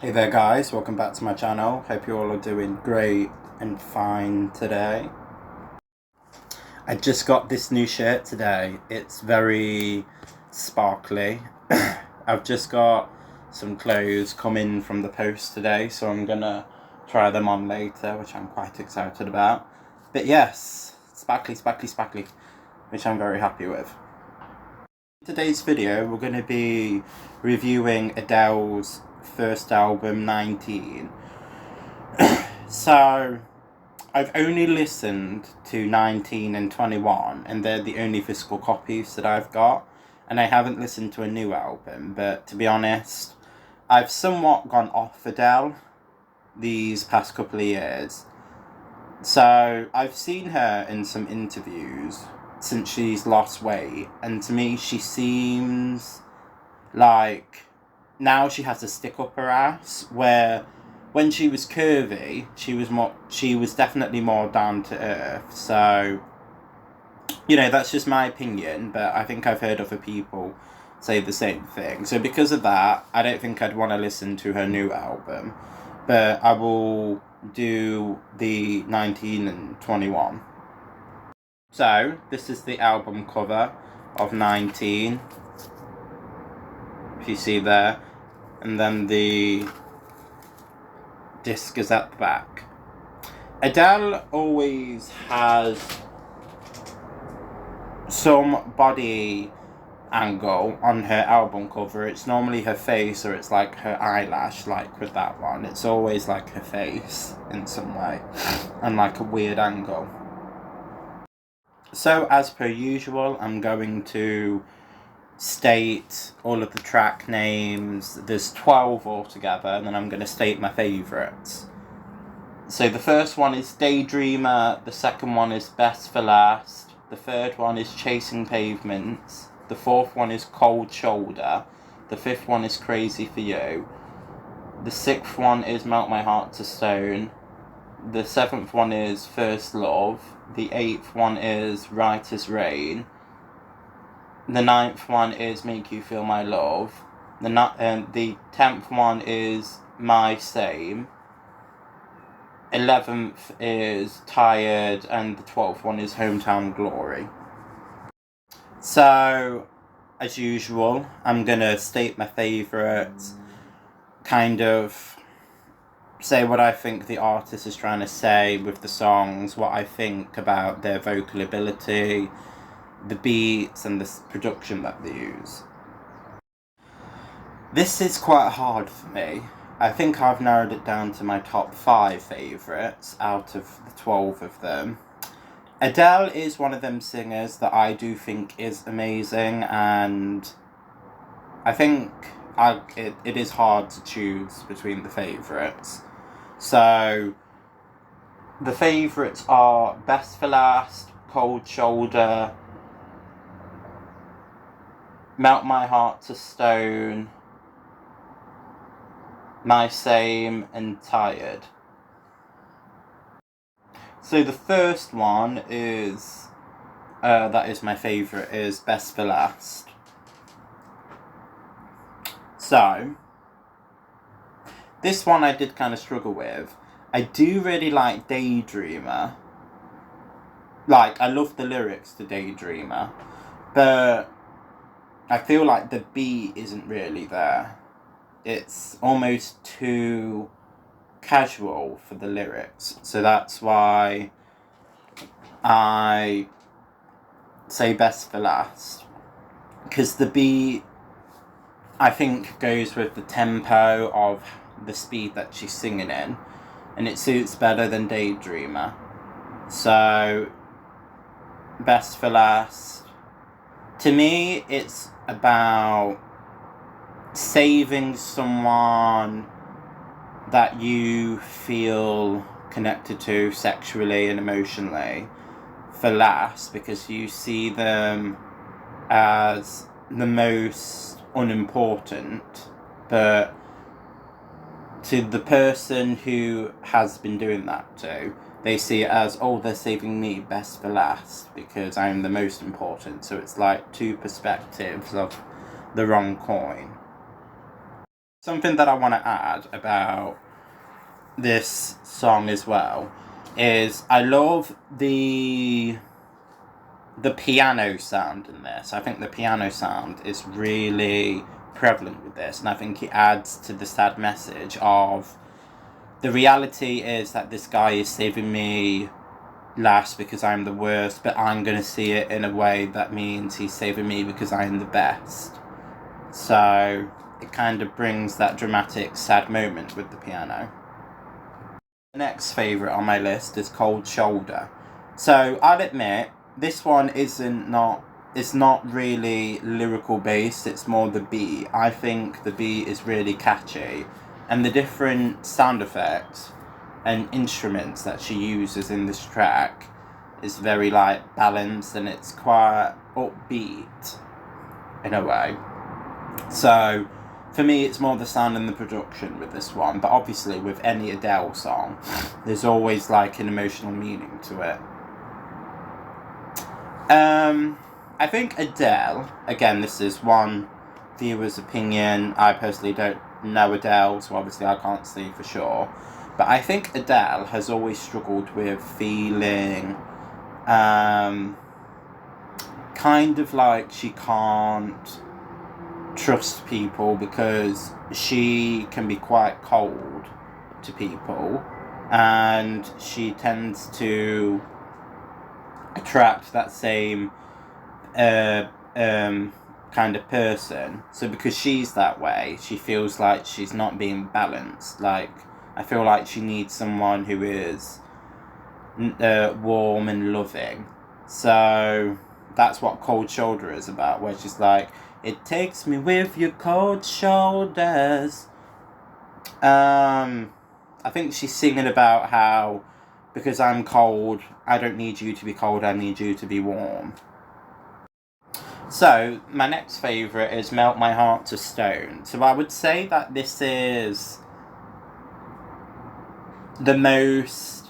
Hey there guys, welcome back to my channel. Hope you all are doing great and fine today. I just got this new shirt today. It's very sparkly. I've just got some clothes coming from the post today, so I'm gonna try them on later, which I'm quite excited about. But yes, sparkly, which I'm very happy with. In today's video, we're going to be reviewing Adele's first album, 19. So, I've only listened to 19 and 21, and they're the only physical copies that I've got. And I haven't listened to a new album, but to be honest, I've somewhat gone off Adele these past couple of years. So, I've seen her in some interviews since she's lost weight, and to me, she seems like now she has a stick up her ass, where when she was curvy, she was definitely more down to earth. So, that's just my opinion, but I think I've heard other people say the same thing. So because of that, I don't think I'd want to listen to her new album, but I will do the 19 and 21. So, this is the album cover of 19, if you see there, and then the disc is at the back. Adele always has some body angle on her album cover. It's normally her face or it's like her eyelash, like with that one. It's always like her face in some way and like a weird angle. So as per usual, I'm going to state all of the track names. There's 12 altogether, and then I'm going to state my favourites. So the first one is Daydreamer, the second one is Best for Last, the third one is Chasing Pavements, the fourth one is Cold Shoulder, the fifth one is Crazy for You, the sixth one is Melt My Heart to Stone, the seventh one is First Love, the eighth one is Right as Rain, the ninth one is Make You Feel My Love, the 10th one is My Same, 11th is Tired, and the 12th one is Hometown Glory. So, as usual, I'm going to state my favourites, kind of say what I think the artist is trying to say with the songs, what I think about their vocal ability, the beats, and the production that they use. This is quite hard for me. I think I've narrowed it down to my top 5 favourites out of the 12 of them. Adele is one of them singers that I do think is amazing, and I think it is hard to choose between the favourites. So, the favourites are Best for Last, Cold Shoulder, Melt My Heart to Stone, My Same, and Tired. So the first one is, that is my favourite, is Best for Last. So, this one I did kind of struggle with. I do really like Daydreamer. Like, I love the lyrics to Daydreamer, but I feel like the beat isn't really there. It's almost too casual for the lyrics, so that's why I say Best for Last, because the beat, I think, goes with the tempo of the speed that she's singing in, and it suits better than Daydreamer. So Best for Last, to me, it's about saving someone that you feel connected to sexually and emotionally for last, because you see them as the most unimportant, but to the person who has been doing that to, they see it as, oh, they're saving me best for last because I'm the most important. So it's like two perspectives of the wrong coin. something that I want to add about this song as well is I love the piano sound in this. I think the piano sound is really prevalent with this, and I think it adds to the sad message of the reality is that this guy is saving me last because I'm the worst, but I'm going to see it in a way that means he's saving me because I am the best. So it kind of brings that dramatic, sad moment with the piano. The next favourite on my list is Cold Shoulder. So I'll admit, this one it's not really lyrical based, it's more the beat. I think the beat is really catchy, and the different sound effects and instruments that she uses in this track is very like balanced, and it's quite upbeat in a way. So for me it's more the sound and the production with this one, but obviously with any Adele song there's always like an emotional meaning to it. I think Adele, again this is one viewer's opinion, I personally don't know Adele, so obviously I can't say for sure, but I think Adele has always struggled with feeling kind of like she can't trust people because she can be quite cold to people, and she tends to attract that same kind of person. So because she's that way, she feels like she's not being balanced. Like, I feel like she needs someone who is warm and loving. So that's what Cold Shoulder is about, where she's like, it takes me with your cold shoulders. I think she's singing about how, because I'm cold, I don't need you to be cold, I need you to be warm. So, my next favourite is Melt My Heart to Stone. So I would say that this is the most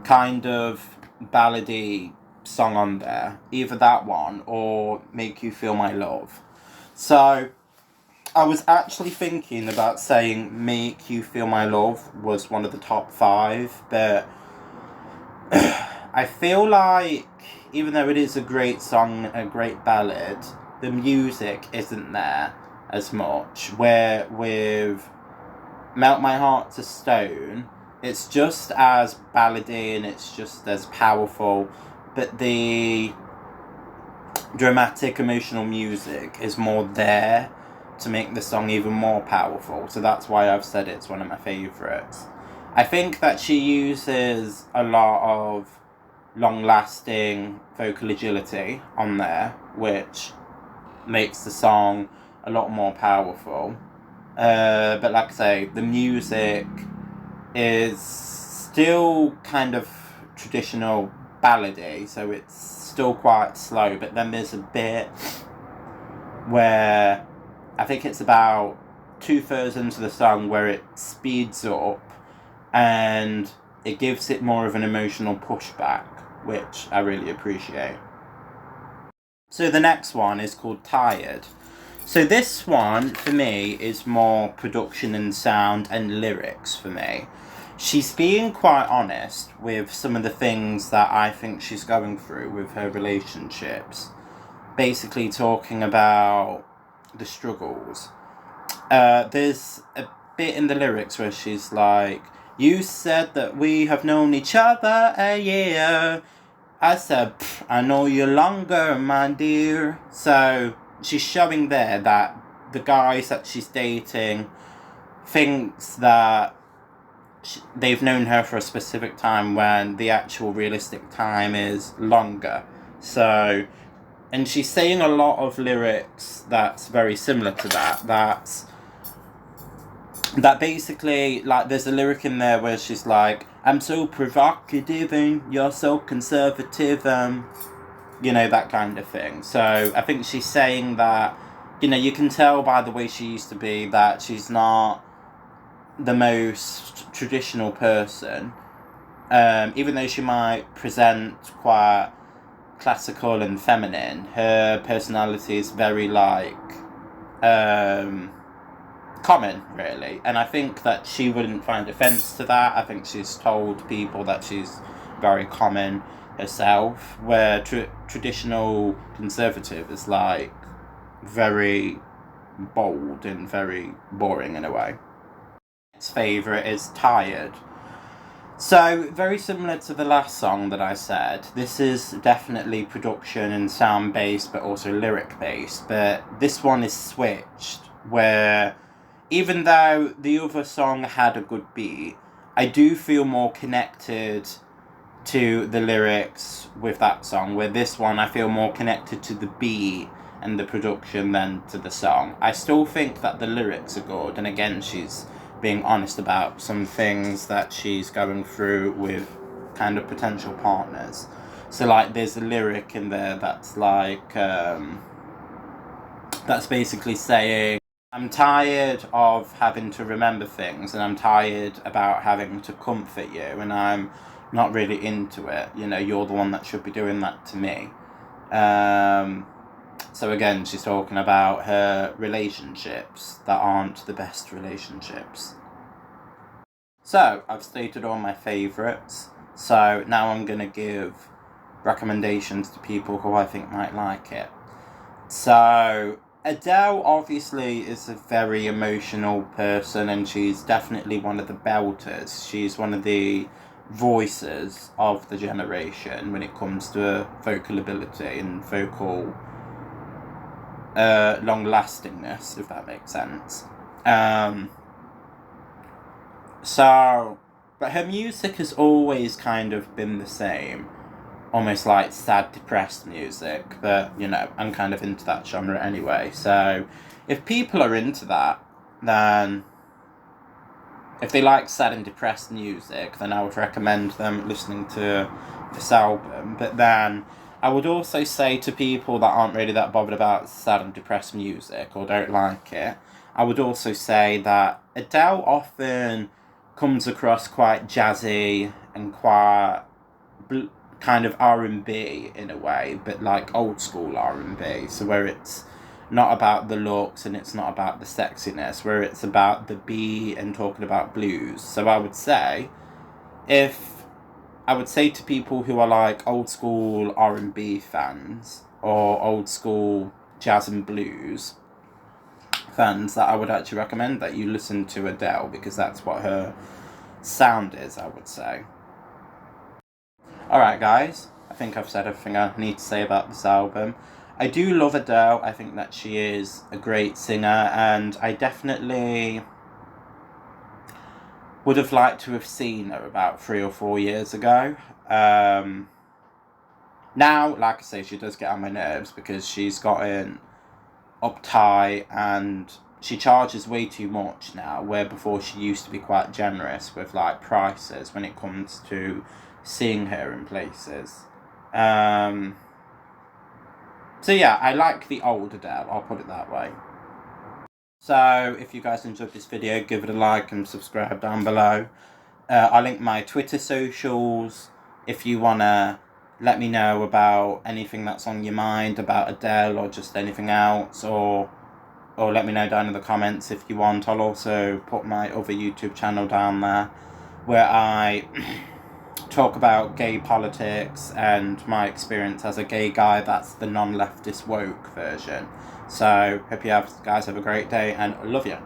kind of ballady song on there. Either that one or Make You Feel My Love. So I was actually thinking about saying Make You Feel My Love was one of the top 5, but I feel like even though it is a great song, a great ballad, the music isn't there as much. Where with Melt My Heart to Stone, it's just as ballady and it's just as powerful, but the dramatic emotional music is more there to make the song even more powerful. So that's why I've said it's one of my favourites. I think that she uses a lot of long-lasting vocal agility on there, which makes the song a lot more powerful. But like I say, the music is still kind of traditional ballady, so it's still quite slow, but then there's a bit where I think it's about 2/3 into the song where it speeds up and it gives it more of an emotional pushback, which I really appreciate. So the next one is called Tired. So this one, for me, is more production and sound and lyrics for me. She's being quite honest with some of the things that I think she's going through with her relationships. Basically talking about the struggles. There's a bit in the lyrics where she's like, you said that we have known each other a year. I said, I know you longer, my dear. So she's showing there that the guys that she's dating thinks that they've known her for a specific time when the actual realistic time is longer. So, and she's saying a lot of lyrics that's very similar to that. That basically, like, there's a lyric in there where she's like, I'm so provocative and you're so conservative, you know, that kind of thing. So I think she's saying that, you know, you can tell by the way she used to be that she's not the most traditional person. Even though she might present quite classical and feminine, her personality is very like common, really. And I think that she wouldn't find offence to that. I think she's told people that she's very common herself, where traditional conservative is like very bold and very boring in a way. His favourite is Tired. So, very similar to the last song that I said, this is definitely production and sound based, but also lyric based. But this one is switched, where even though the other song had a good beat, I do feel more connected to the lyrics with that song, where this one I feel more connected to the beat and the production than to the song. I still think that the lyrics are good, and again, she's being honest about some things that she's going through with kind of potential partners. So like there's a lyric in there that's like that's basically saying, I'm tired of having to remember things, and I'm tired about having to comfort you, and I'm not really into it. You know, you're the one that should be doing that to me. So again, she's talking about her relationships that aren't the best relationships. So, I've stated all my favourites. So, now I'm going to give recommendations to people who I think might like it. So, Adele obviously is a very emotional person, and she's definitely one of the belters. She's one of the voices of the generation when it comes to vocal ability and vocal long-lastingness, if that makes sense. But her music has always kind of been the same, almost like sad, depressed music, but, you know, I'm kind of into that genre anyway, so if people are into that, then if they like sad and depressed music, then I would recommend them listening to this album. But then I would also say to people that aren't really that bothered about sad and depressed music or don't like it, I would also say that Adele often comes across quite jazzy and quite kind of R&B in a way, but like old school R&B, so where it's not about the looks and it's not about the sexiness, where it's about the beat and talking about blues. So I would say to people who are like old school R&B fans or old school jazz and blues fans, that I would actually recommend that you listen to Adele, because that's what her sound is, I would say. Alright guys, I think I've said everything I need to say about this album. I do love Adele. I think that she is a great singer, and I definitely would have liked to have seen her about 3 or 4 years ago. Now, like I say, she does get on my nerves because she's gotten uptight and she charges way too much now, where before she used to be quite generous with like prices when it comes to seeing her in places. So yeah, I like the old Adele, I'll put it that way. So if you guys enjoyed this video, give it a like and subscribe down below. I'll link my Twitter socials if you want to let me know about anything that's on your mind about Adele or just anything else, or let me know down in the comments if you want. I'll also put my other YouTube channel down there where I talk about gay politics and my experience as a gay guy. That's the non-leftist woke version. So hope you guys have a great day, and love you.